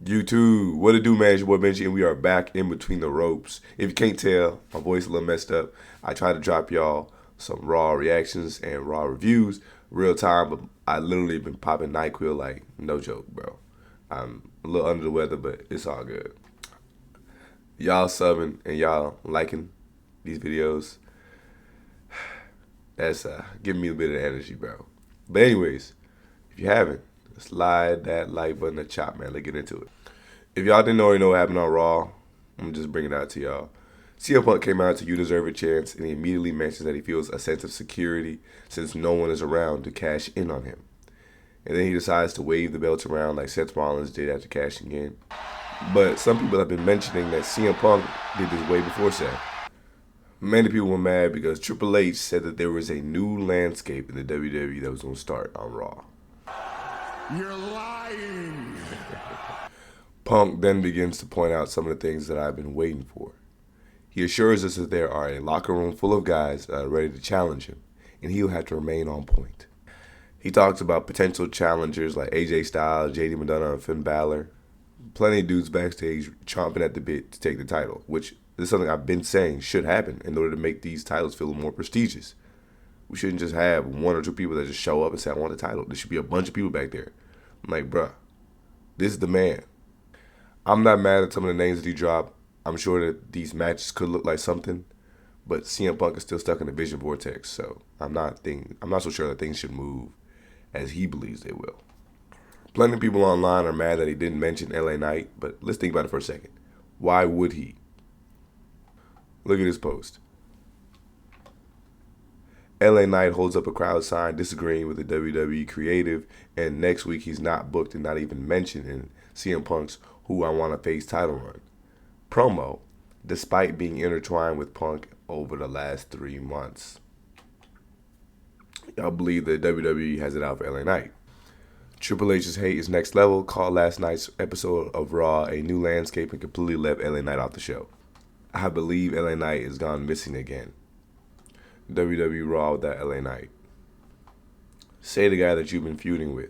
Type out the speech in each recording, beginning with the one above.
YouTube, what it do, man? It's your boy Benji, and we are back in between the ropes. If you can't tell, my voice is a little messed up. I try to drop y'all some raw reactions and raw reviews, real time, but I literally been popping NyQuil like no joke, bro. I'm a little under the weather, but it's all good. Y'all subbing and y'all liking these videos. That's giving me a bit of energy, bro. But anyways, if you haven't, slide that like button to chop, man. Let's get into it. If y'all didn't already know what happened on Raw, I'm just bringing it out to y'all. CM Punk came out to "You Deserve a Chance," and he immediately mentions that he feels a sense of security since no one is around to cash in on him. And then he decides to wave the belts around like Seth Rollins did after cashing in. But some people have been mentioning that CM Punk did this way before Seth. Many people were mad because Triple H said that there was a new landscape in the WWE that was going to start on Raw. You're lying! Punk then begins to point out some of the things that I've been waiting for. He assures us that there are a locker room full of guys that are ready to challenge him, and he'll have to remain on point. He talks about potential challengers like AJ Styles, JD McDonough, and Finn Balor. Plenty of dudes backstage chomping at the bit to take the title, which is something I've been saying should happen in order to make these titles feel more prestigious. We shouldn't just have one or two people that just show up and say, I want the title. There should be a bunch of people back there. I'm like, bruh, this is the man. I'm not mad at some of the names that he dropped. I'm sure that these matches could look like something, but CM Punk is still stuck in the vision vortex, so I'm not so sure that things should move as he believes they will. Plenty of people online are mad that he didn't mention LA Knight, but let's think about it for a second. Why would he? Look at this post. LA Knight holds up a crowd sign disagreeing with the WWE creative, and next week he's not booked and not even mentioned in CM Punk's Who I Want to Face title run promo, despite being intertwined with Punk over the last 3 months. Y'all believe that WWE has it out for LA Knight. Triple H's hate is next level, called last night's episode of Raw a new landscape, and completely left LA Knight off the show. I believe LA Knight is gone missing again. WWE Raw without LA Knight. Say the guy that you've been feuding with.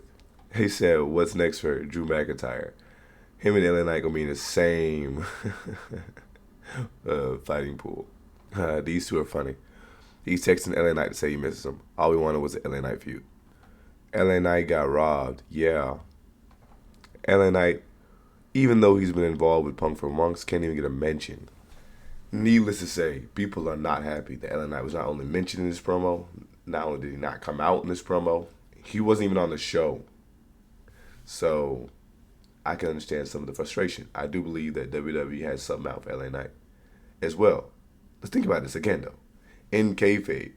They said, what's next for Drew McIntyre? Him and LA Knight gonna be in the same fighting pool. These two are funny. He's texting LA Knight to say he misses him. All we wanted was an LA Knight feud. LA Knight got robbed. Yeah. LA Knight, even though he's been involved with Punk for months, can't even get a mention. Needless to say, people are not happy that LA Knight was not only mentioned in this promo, not only did he not come out in this promo, he wasn't even on the show. So I can understand some of the frustration. I do believe that WWE has something out for LA Knight as well. Let's think about this again, though. In kayfabe,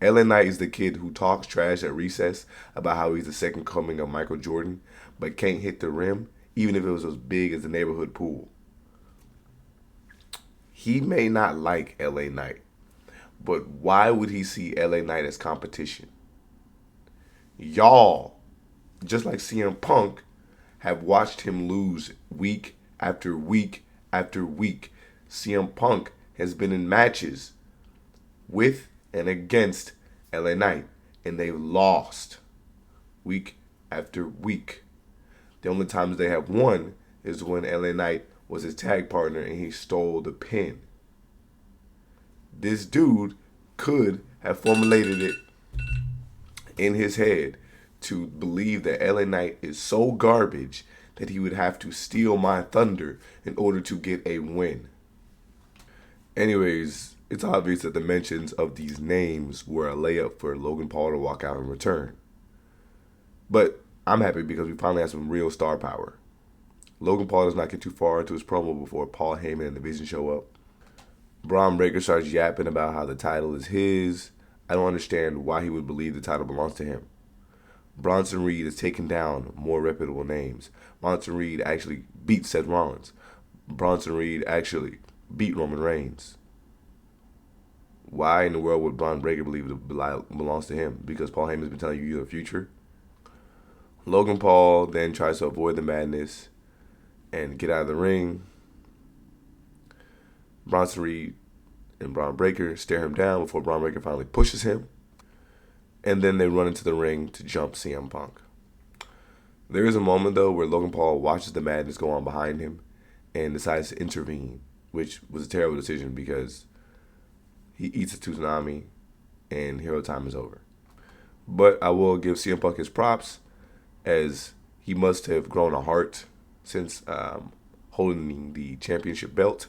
LA Knight is the kid who talks trash at recess about how he's the second coming of Michael Jordan, but can't hit the rim, even if it was as big as the neighborhood pool. He may not like LA Knight, but why would he see LA Knight as competition? Y'all, just like CM Punk, have watched him lose week after week after week. CM Punk has been in matches with and against LA Knight, and they've lost week after week. The only times they have won is when LA Knight was his tag partner and he stole the pin. This dude could have formulated it in his head to believe that LA Knight is so garbage that he would have to steal my thunder in order to get a win. Anyways, it's obvious that the mentions of these names were a layup for Logan Paul to walk out and return. But I'm happy because we finally have some real star power. Logan Paul does not get too far into his promo before Paul Heyman and the Vision show up. Braun Breaker starts yapping about how the title is his. I don't understand why he would believe the title belongs to him. Bronson Reed has taken down more reputable names. Bronson Reed actually beat Seth Rollins. Bronson Reed actually beat Roman Reigns. Why in the world would Braun Breaker believe it belongs to him? Because Paul Heyman's been telling you the future? Logan Paul then tries to avoid the madness and get out of the ring. Bronson Reed and Braun Breaker stare him down before Braun Breaker finally pushes him. And then they run into the ring to jump CM Punk. There is a moment, though, where Logan Paul watches the madness go on behind him and decides to intervene, which was a terrible decision because he eats a tsunami and hero time is over. But I will give CM Punk his props, as he must have grown a heart since holding the championship belt.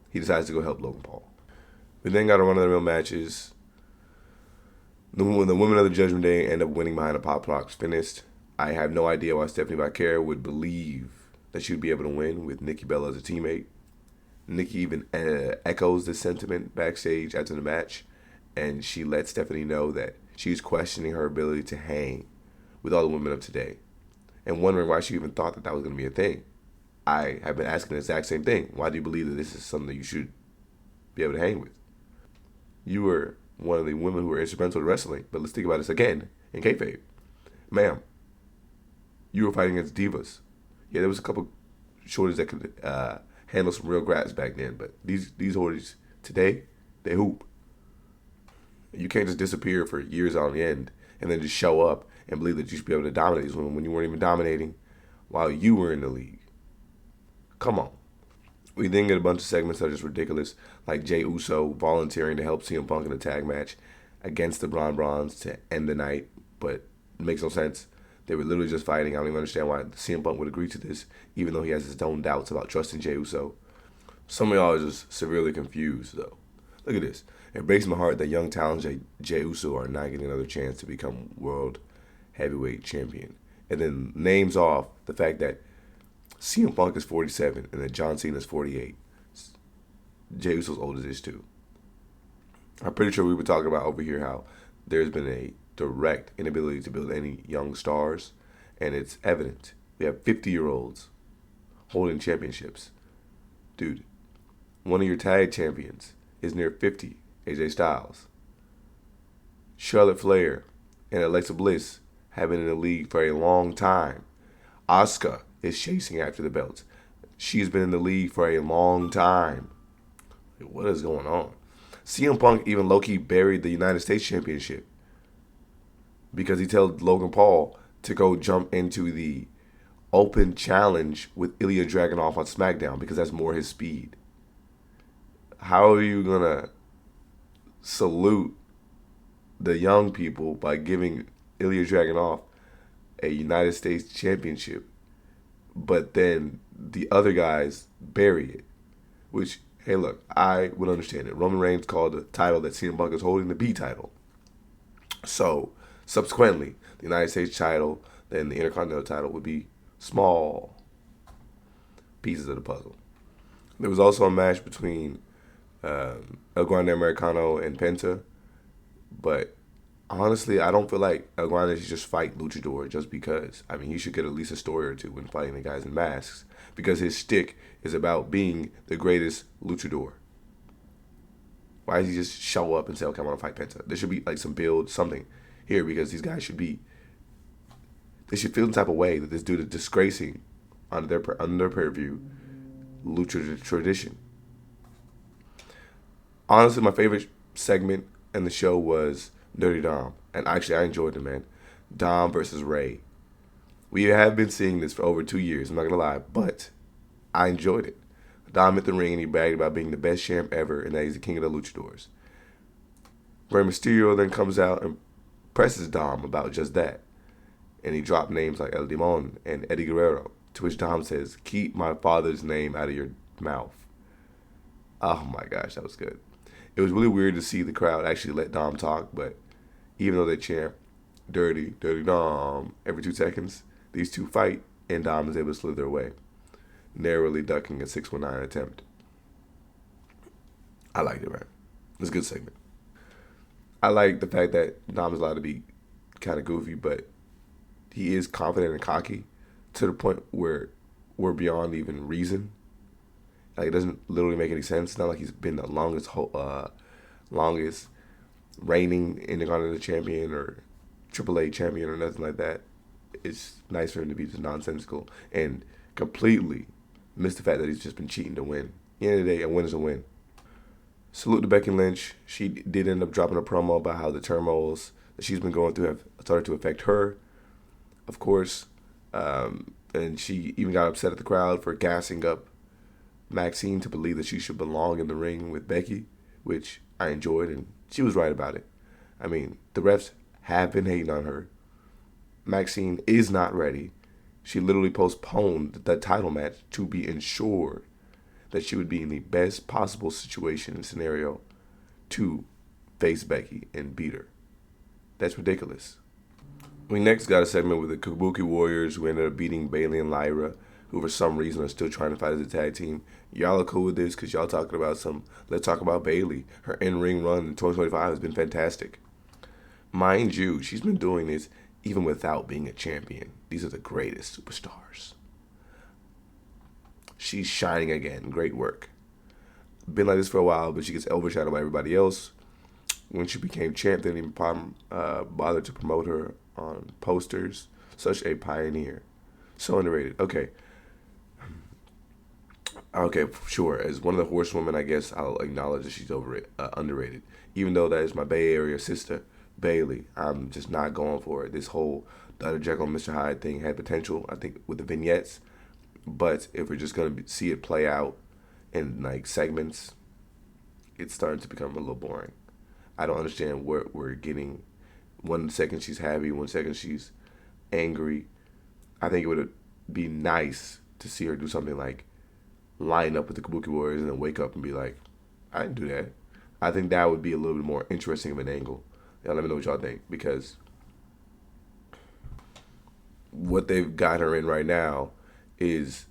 He decides to go help Logan Paul. We then got a run of the real matches. The women of the Judgment Day end up winning behind a Pop Rocks finished. I have no idea why Stephanie VAQUER would believe that she would be able to win with Nikki Bella as a teammate. Nikki even echoes this sentiment backstage after the match, and she lets Stephanie know that she's questioning her ability to hang with all the women of today and wondering why she even thought that that was going to be a thing. I have been asking the exact same thing. Why do you believe that this is something that you should be able to hang with? You were one of the women who were instrumental to wrestling, but let's think about this again in kayfabe. Ma'am, you were fighting against divas. Yeah, there was a couple shorties that could handle some real grass back then, but these shorties today, they hoop. You can't just disappear for years on end and then just show up and believe that you should be able to dominate these women when you weren't even dominating while you were in the league. Come on. We then get a bunch of segments that are just ridiculous, like Jey Uso volunteering to help CM Punk in a tag match against the BRONS to end the night, but it makes no sense. They were literally just fighting. I don't even understand why CM Punk would agree to this, even though he has his own doubts about trusting Jey Uso. Some of y'all are just severely confused, though. Look at this. It breaks my heart that young talents Jey Uso are not getting another chance to become world heavyweight champion. And then names off the fact that CM Punk is 47 and that John Cena is 48. Jey Uso's old as this too. I'm pretty sure we were talking about over here how there's been a direct inability to build any young stars, and it's evident. We have 50-year-olds holding championships. Dude, one of your tag champions is near 50, AJ Styles. Charlotte Flair and Alexa Bliss have been in the league for a long time. Asuka is chasing after the belts. She's been in the league for a long time. What is going on? CM Punk even low-key buried the United States Championship because he told Logan Paul to go jump into the open challenge with Ilya Dragunov on SmackDown because that's more his speed. How are you going to salute the young people by giving Ilya Dragunov a United States Championship, but then the other guys bury it? Which, hey, look, I would understand it. Roman Reigns called the title that CM Punk is holding the B title. So, subsequently, the United States title, then the Intercontinental title would be small pieces of the puzzle. There was also a match between El Grande Americano and Penta, but honestly, I don't feel like El Grande should just fight Luchador just because. I mean, he should get at least a story or two when fighting the guys in masks, because his shtick is about being the greatest luchador. Why does he just show up and say, okay, I want to fight Penta? There should be like some build, something here, because these guys should be, they should feel the type of way that this dude is disgracing on their pay-per-view lucha tradition. Honestly, my favorite segment in the show was Dirty Dom, and actually I enjoyed it, man. Dom versus Ray. We have been seeing this for over 2 years, I'm not going to lie, but I enjoyed it. Dom hit the ring and he bragged about being the best champ ever and that he's the king of the luchadors. Rey Mysterio then comes out and presses Dom about just that. And he dropped names like El Demon and Eddie Guerrero, to which Dom says, "Keep my father's name out of your mouth." Oh my gosh, that was good. It was really weird to see the crowd actually let Dom talk, but even though they chant Dirty, Dirty Dom every 2 seconds, these two fight and Dom is able to slither away, narrowly ducking a 619 attempt. I liked it, man. It was a good segment. I like the fact that Dom is allowed to be kind of goofy, but he is confident and cocky to the point where we're beyond even reason. Like, it doesn't literally make any sense. It's not like he's been the longest reigning Intercontinental champion or AAA champion or nothing like that. It's nice for him to be just nonsensical and completely miss the fact that he's just been cheating to win. At the end of the day, a win is a win. Salute to Becky Lynch. She did end up dropping a promo about how the turmoils that she's been going through have started to affect her. Of course, And she even got upset at the crowd for gassing up Maxine to believe that she should belong in the ring with Becky, which I enjoyed, and she was right about it. I mean, the refs have been hating on her. Maxine is not ready. She literally postponed the title match to be ensured that she would be in the best possible situation and scenario to face Becky and beat her. That's ridiculous. We next got a segment with the Kabuki Warriors, who ended up beating Bayley and Lyra, who for some reason are still trying to fight as a tag team. Y'all are cool with this because y'all talking about let's talk about Bayley. Her in-ring run in 2025 has been fantastic. Mind you, she's been doing this even without being a champion. These are the greatest superstars. She's shining again. Great work. Been like this for a while, but she gets overshadowed by everybody else. When she became champ, they didn't even bother to promote her on posters. Such a pioneer. So underrated. Okay, sure. As one of the horsewomen, I guess I'll acknowledge that she's underrated. Even though that is my Bay Area sister, Bayley, I'm just not going for it. This whole Dr. Jekyll and Mr. Hyde thing had potential, I think, with the vignettes. But if we're just going to see it play out in, like, segments, it's starting to become a little boring. I don't understand what we're getting. 1 second she's happy, 1 second she's angry. I think it would be nice to see her do something like line up with the Kabuki Warriors and then wake up and be like, I didn't do that. I think that would be a little bit more interesting of an angle. Let me know what y'all think, because what they've got her in right now is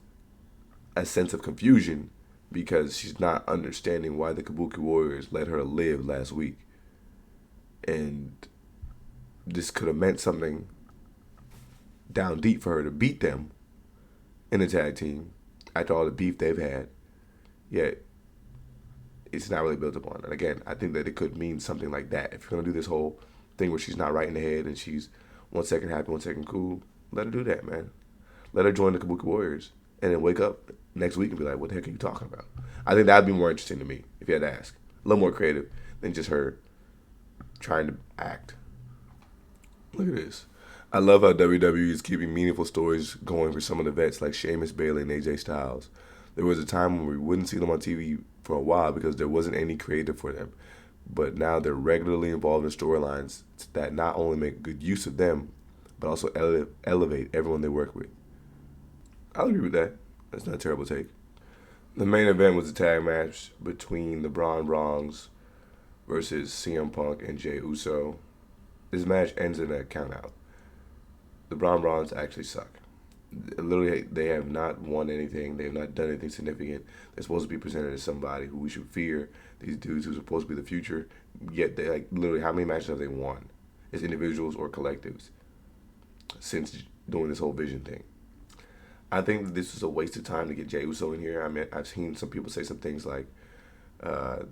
a sense of confusion because she's not understanding why the Kabuki Warriors let her live last week. And this could have meant something down deep for her to beat them in a tag team after all the beef they've had. Yet, it's not really built upon. And again, I think that it could mean something like that. If you're going to do this whole thing where she's not right in the head and she's 1 second happy, 1 second cool, let her do that, man. Let her join the Kabuki Warriors and then wake up next week and be like, what the heck are you talking about? I think that would be more interesting to me, if you had to ask. A little more creative than just her trying to act. Look at this. I love how WWE is keeping meaningful stories going for some of the vets like Sheamus, Bayley, and AJ Styles. There was a time when we wouldn't see them on TV for a while because there wasn't any creative for them. But now they're regularly involved in storylines that not only make good use of them, but also elevate everyone they work with. I'll agree with that. That's not a terrible take. The main event was a tag match between the BRONS versus CM Punk and Jey Uso. This match ends in a countout. The BRONS actually suck. Literally, they have not won anything. They have not done anything significant. They're supposed to be presented as somebody who we should fear. These dudes who are supposed to be the future. Yet, they literally, how many matches have they won as individuals or collectives since doing this whole vision thing? I think that this was a waste of time to get Jey Uso in here. I mean, I've seen some people say some things like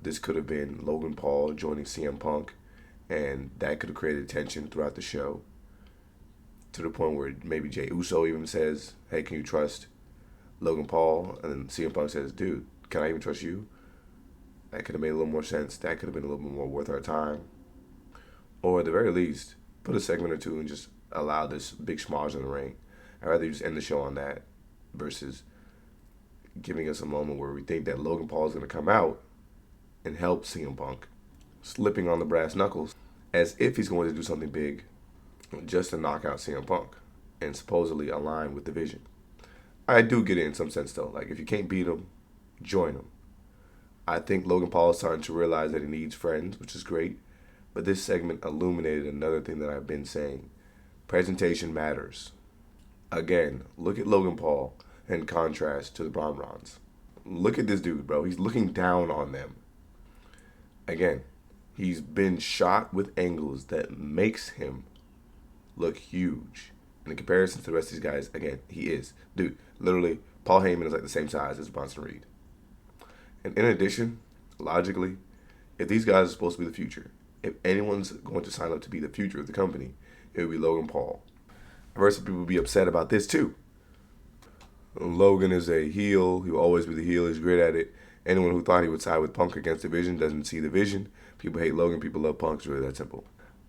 this could have been Logan Paul joining CM Punk, and that could have created tension throughout the show, to the point where maybe Jey Uso even says, hey, can you trust Logan Paul? And then CM Punk says, dude, can I even trust you? That could have made a little more sense. That could have been a little bit more worth our time. Or at the very least, put a segment or two and just allow this big schmoz in the ring. I'd rather you just end the show on that versus giving us a moment where we think that Logan Paul is going to come out and help CM Punk, slipping on the brass knuckles as if he's going to do something big just to knock out CM Punk and supposedly align with the vision. I do get it in some sense, though. Like, if you can't beat him, join him. I think Logan Paul is starting to realize that he needs friends, which is great. But this segment illuminated another thing that I've been saying. Presentation matters. Again, look at Logan Paul in contrast to the BRONS. Look at this dude, bro. He's looking down on them. Again, he's been shot with angles that makes him look huge. And in comparison to the rest of these guys, again, he is. Dude, literally, Paul Heyman is like the same size as Bronson Reed. And in addition, logically, if these guys are supposed to be the future, if anyone's going to sign up to be the future of the company, it would be Logan Paul. I've heard some people be upset about this too. Logan is a heel. He'll always be the heel. He's great at it. Anyone who thought he would side with Punk against the vision doesn't see the vision. People hate Logan. People love Punk. It's really that simple.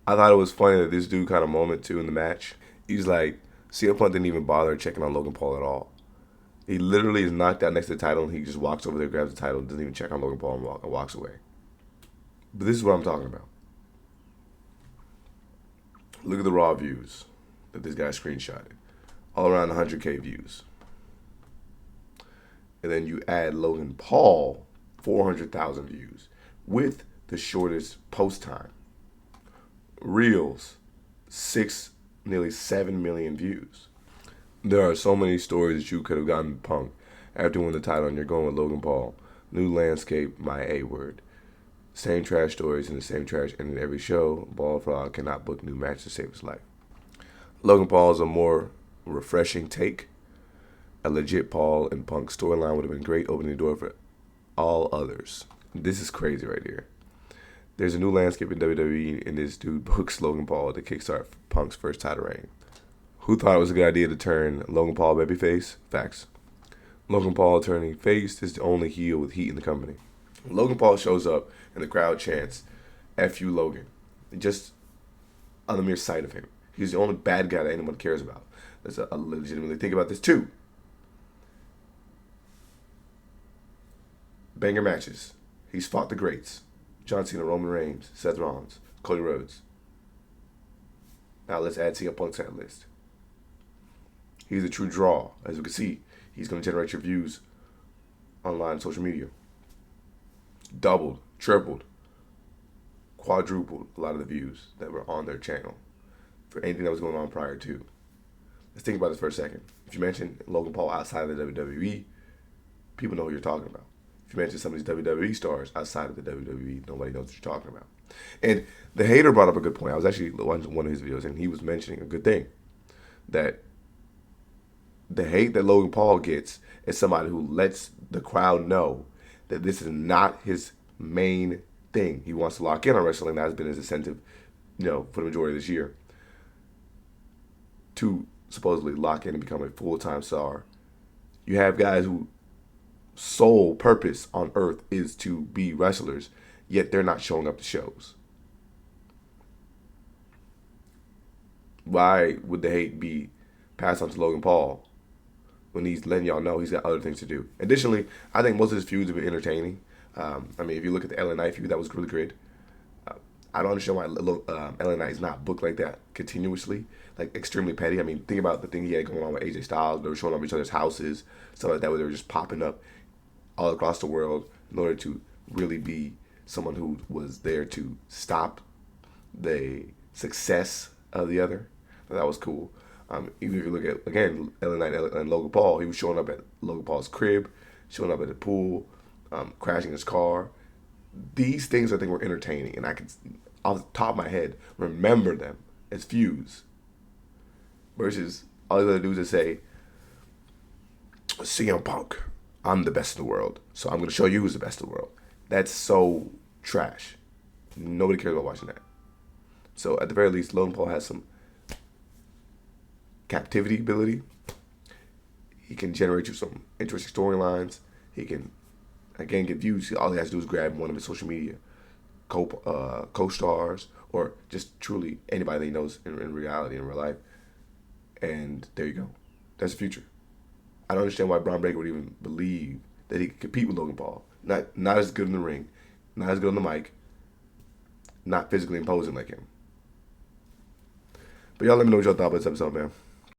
I thought it was funny that this dude kind of moment too in the match. He's like, CM Punk didn't even bother checking on Logan Paul at all. He literally is knocked out next to the title, and he just walks over there, grabs the title, doesn't even check on Logan Paul, and walks away. But this is what I'm talking about. Look at the Raw views that this guy screenshotted. All around 100K views. And then you add Logan Paul, 400,000 views, with the shortest post time. Reels, nearly 7 million views. There are so many stories that you could have gotten Punk after winning the title, and you're going with Logan Paul. New landscape, my A word. Same trash stories and the same trash ending every show. Ball Frog cannot book new match to save his life. Logan Paul is a more refreshing take. A legit Paul and Punk storyline would have been great, opening the door for all others. This is crazy right here. There's a new landscape in WWE, and this dude books Logan Paul to kickstart Punk's first title reign. Who thought it was a good idea to turn Logan Paul babyface? Facts. Logan Paul turning face is the only heel with heat in the company. When Logan Paul shows up and the crowd chants, F you Logan, just on the mere sight of him. He's the only bad guy that anyone cares about. Let's legitimately think about this too. Banger matches. He's fought the greats. John Cena, Roman Reigns, Seth Rollins, Cody Rhodes. Now let's add CM Punk to that list. He's a true draw. As you can see, he's going to generate your views online and social media. Doubled, tripled, quadrupled a lot of the views that were on their channel for anything that was going on prior to. Let's think about this for a second. If you mention Logan Paul outside of the WWE, people know who you're talking about. If you mention some of these WWE stars outside of the WWE, nobody knows what you're talking about. And the hater brought up a good point. I was actually watching one of his videos, and he was mentioning a good thing. That the hate that Logan Paul gets is somebody who lets the crowd know that this is not his main thing. He wants to lock in on wrestling. That has been his incentive, for the majority of this year. To supposedly lock in and become a full-time star. You have guys who sole purpose on earth is to be wrestlers, yet they're not showing up to shows. Why would the hate be passed on to Logan Paul when he's letting y'all know he's got other things to do? Additionally, I think most of his feuds have been entertaining. If you look at the LA Knight feud, that was really great. I don't understand why LA Knight is not booked like that continuously, like extremely petty. Think about the thing he had going on with AJ Styles. They were showing up at each other's houses, stuff like that, where they were just popping up all across the world in order to really be someone who was there to stop the success of the other. That was cool. Even if you look at, again, LA Knight and Logan Paul, he was showing up at Logan Paul's crib, showing up at the pool, crashing his car. These things I think were entertaining, and I can, off the top of my head, remember them as feuds. Versus all these other dudes that say, CM Punk, I'm the best in the world, so I'm going to show you who's the best in the world. That's so trash. Nobody cares about watching that. So at the very least, Logan Paul has some captivity ability. He can generate you some interesting storylines. He can, again, get views. All he has to do is grab one of his social media co-stars or just truly anybody that he knows in reality, in real life. And there you go. That's the future. I don't understand why Braun Breaker would even believe that he could compete with Logan Paul. Not as good in the ring, not as good on the mic, not physically imposing like him. But y'all let me know what y'all thought about this episode, man.